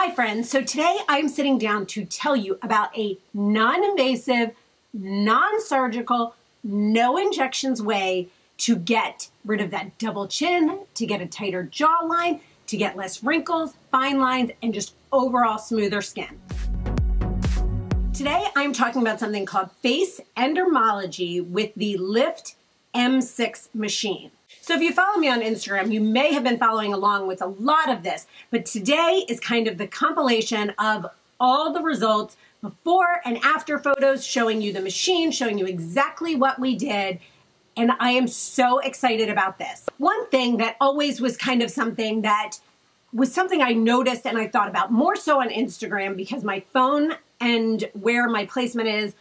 Hi friends, so today I'm sitting down to tell you about a non-invasive, non-surgical, no injections way to get rid of that double chin, to get a tighter jawline, to get less wrinkles, fine lines, and just overall smoother skin. Today I'm talking about something called face endermology with the Lift M6 machine. So if you follow me on Instagram, you may have been following along with a lot of this, but today is kind of the compilation of all the results before and after photos, showing you the machine, showing you exactly what we did, and I am so excited about this. One thing that always was kind of something that was something I noticed and I thought about more so on Instagram because my phone and where my placement is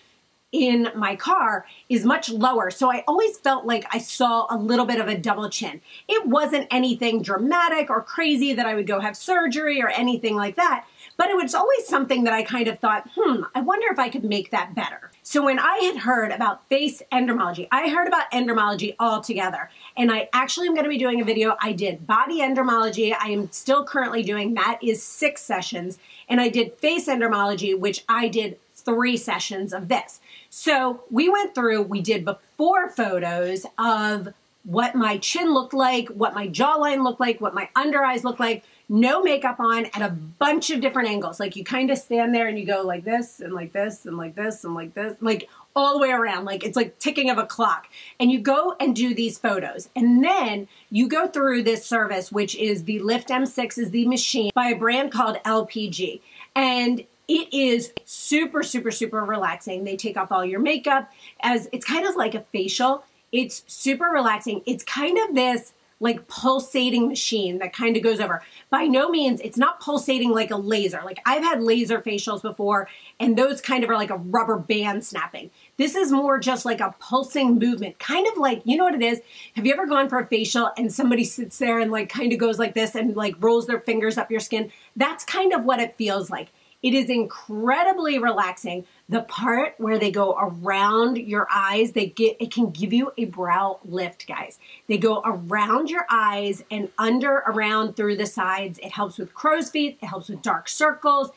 in my car is much lower. So I always felt like I saw a little bit of a double chin. It wasn't anything dramatic or crazy that I would go have surgery or anything like that, but it was always something that I kind of thought, I wonder if I could make that better. So when I had heard about face endermology, I heard about endermology altogether. And I actually am going to be doing a video. I did body endermology. I am still currently doing that is 6 sessions. And I did face endermology, which I did 3 sessions of this. So we went through, we did before photos of what my chin looked like, what my jawline looked like, what my under eyes looked like, no makeup on at a bunch of different angles. Like you kind of stand there and you go like this and like this and like this and like this, like all the way around. Like it's like ticking of a clock. And you go and do these photos. And then you go through this service, which is the Lift M6 is the machine by a brand called LPG. And it is super, super, super relaxing. They take off all your makeup as it's kind of like a facial. It's super relaxing. It's kind of this like pulsating machine that kind of goes over. By no means, it's not pulsating like a laser. Like I've had laser facials before and those kind of are like a rubber band snapping. This is more just like a pulsing movement, kind of like, you know what it is? Have you ever gone for a facial and somebody sits there and like kind of goes like this and like rolls their fingers up your skin? That's kind of what it feels like. It is incredibly relaxing. The part where they go around your eyes, it can give you a brow lift, guys. They go around your eyes and under, around, through the sides. It helps with crow's feet. It helps with dark circles.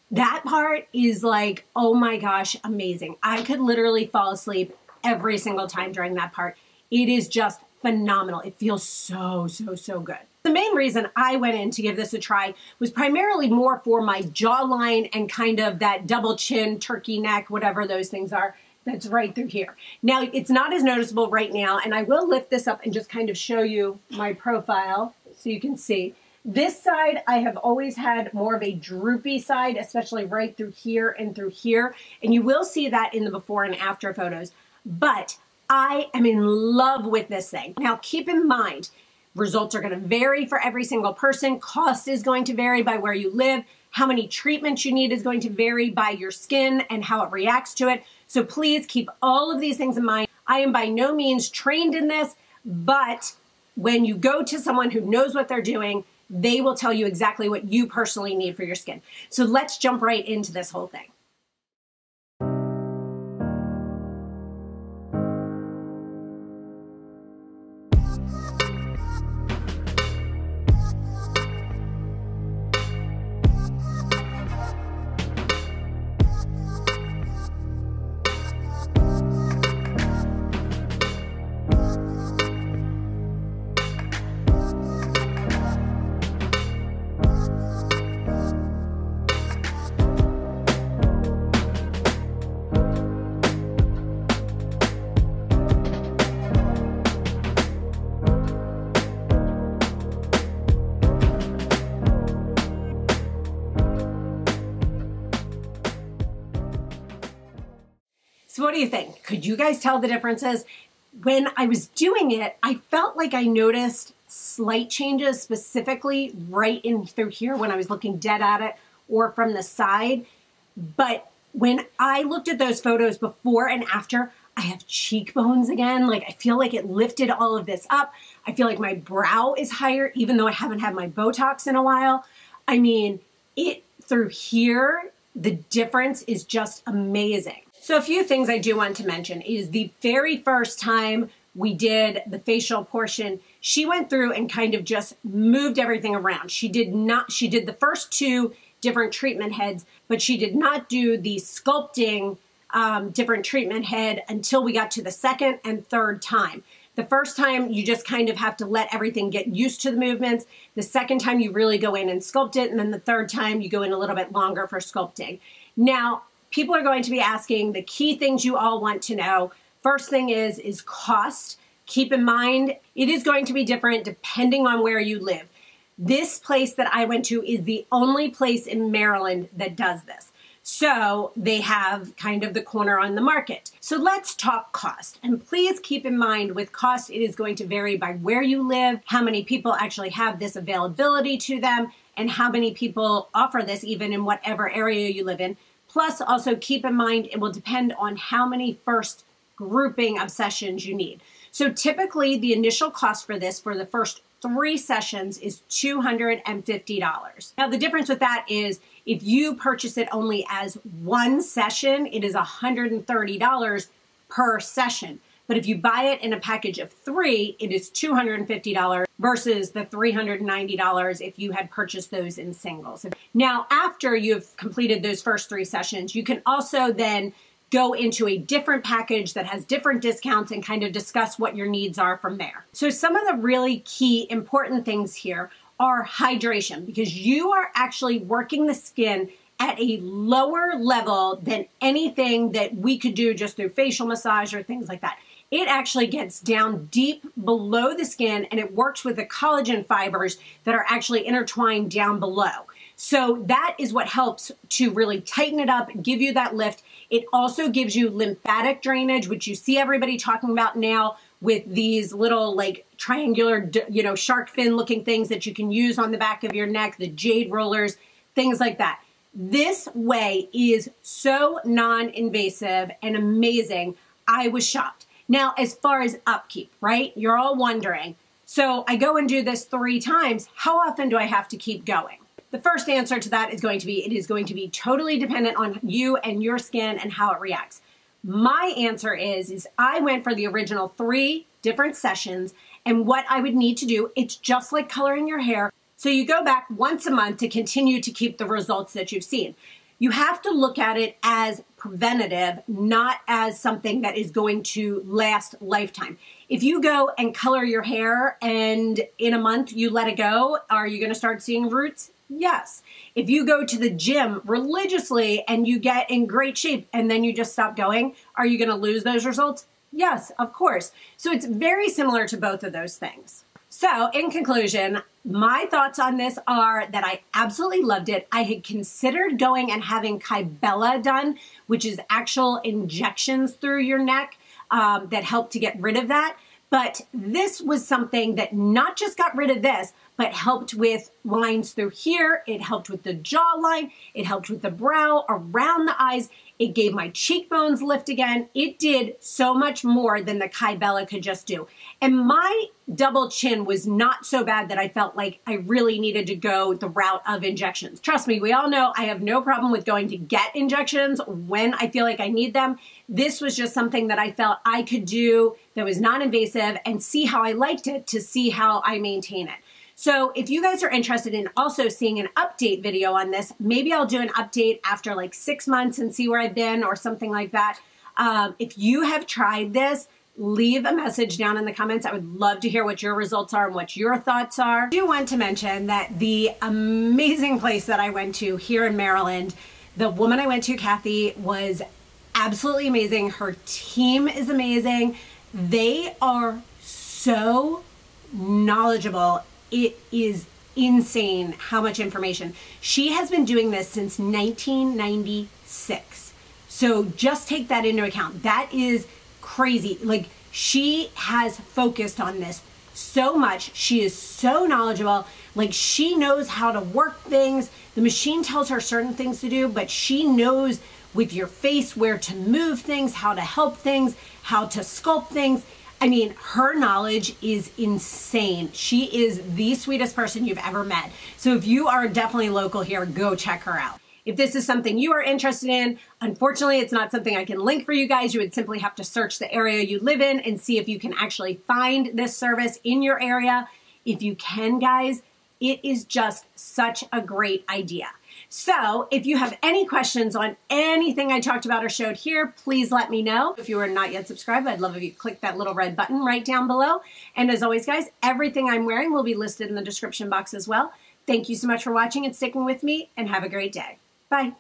That part is like, oh my gosh, amazing. I could literally fall asleep every single time during that part. It is just phenomenal. It feels so, so, so good. The main reason I went in to give this a try was primarily more for my jawline and kind of that double chin, turkey neck, whatever those things are, that's right through here. Now, it's not as noticeable right now, and I will lift this up and just kind of show you my profile so you can see. This side, I have always had more of a droopy side, especially right through here, and you will see that in the before and after photos, but I am in love with this thing. Now, keep in mind, results are going to vary for every single person. Cost is going to vary by where you live. How many treatments you need is going to vary by your skin and how it reacts to it. So please keep all of these things in mind. I am by no means trained in this, but when you go to someone who knows what they're doing, they will tell you exactly what you personally need for your skin. So let's jump right into this whole thing. So what do you think? Could you guys tell the differences? When I was doing it, I felt like I noticed slight changes, specifically right in through here when I was looking dead at it or from the side. But when I looked at those photos before and after, I have cheekbones again. Like I feel like it lifted all of this up. I feel like my brow is higher, even though I haven't had my Botox in a while. I mean, it through here, the difference is just amazing. So a few things I do want to mention is the very first time we did the facial portion, She went through and kind of just moved everything around. She did the first 2 different treatment heads, but she did not do the sculpting different treatment head until we got to the second and third time. The first time, you just kind of have to let everything get used to the movements. The second time, you really go in and sculpt it. And then the third time, you go in a little bit longer for sculpting. Now, people are going to be asking the key things you all want to know. First thing is cost. Keep in mind, it is going to be different depending on where you live. This place that I went to is the only place in Maryland that does this. So they have kind of the corner on the market. So let's talk cost. And please keep in mind with cost, it is going to vary by where you live, how many people actually have this availability to them, and how many people offer this even in whatever area you live in. Plus also keep in mind, it will depend on how many first grouping of sessions you need. So typically the initial cost for this for the first 3 sessions is $250. Now the difference with that is if you purchase it only as 1 session, it is $130 per session. But if you buy it in a package of 3, it is $250 versus the $390 if you had purchased those in singles. Now, after you've completed those first 3 sessions, you can also then go into a different package that has different discounts and kind of discuss what your needs are from there. So some of the really key important things here are hydration, because you are actually working the skin at a lower level than anything that we could do just through facial massage or things like that. It actually gets down deep below the skin and it works with the collagen fibers that are actually intertwined down below. So that is what helps to really tighten it up, give you that lift. It also gives you lymphatic drainage, which you see everybody talking about now with these little like triangular, shark fin looking things that you can use on the back of your neck, the jade rollers, things like that. This way is so non-invasive and amazing. I was shocked. Now, as far as upkeep, right? You're all wondering. So I go and do this 3 times. How often do I have to keep going? The first answer to that is going to be, it is going to be totally dependent on you and your skin and how it reacts. My answer is I went for the original 3 different sessions, and what I would need to do, it's just like coloring your hair. So you go back once a month to continue to keep the results that you've seen. You have to look at it as preventative, not as something that is going to last lifetime. If you go and color your hair and in a month you let it go, are you going to start seeing roots? Yes. If you go to the gym religiously and you get in great shape and then you just stop going, are you going to lose those results? Yes, of course. So it's very similar to both of those things. So in conclusion, my thoughts on this are that I absolutely loved it. I had considered going and having kybella done, which is actual injections through your neck that help to get rid of that. But this was something that not just got rid of this, but helped with lines through here. It helped with the jawline. It helped with the brow, around the eyes. It gave my cheekbones lift again. It did so much more than the kybella could just do. And my double chin was not so bad that I felt like I really needed to go the route of injections. Trust me, we all know I have no problem with going to get injections when I feel like I need them. This was just something that I felt I could do that was non-invasive and see how I liked it to see how I maintain it. So if you guys are interested in also seeing an update video on this, maybe I'll do an update after like 6 months and see where I've been or something like that. If you have tried this, leave a message down in the comments. I would love to hear what your results are and what your thoughts are. I do want to mention that the amazing place that I went to here in Maryland, the woman I went to, Kathy, was absolutely amazing. Her team is amazing. They are so knowledgeable. It is insane how much information. She has been doing this since 1996. So just take that into account. That is crazy. Like, she has focused on this so much. She is so knowledgeable. Like, she knows how to work things. The machine tells her certain things to do, but she knows with your face where to move things, how to help things, how to sculpt things. I mean, her knowledge is insane. She is the sweetest person you've ever met. So if you are definitely local here, go check her out. If this is something you are interested in, unfortunately, it's not something I can link for you guys. You would simply have to search the area you live in and see if you can actually find this service in your area. If you can, guys, it is just such a great idea. So if you have any questions on anything I talked about or showed here, please let me know. If you are not yet subscribed, I'd love if you click that little red button right down below. And as always, guys, everything I'm wearing will be listed in the description box as well. Thank you so much for watching and sticking with me, and have a great day. Bye.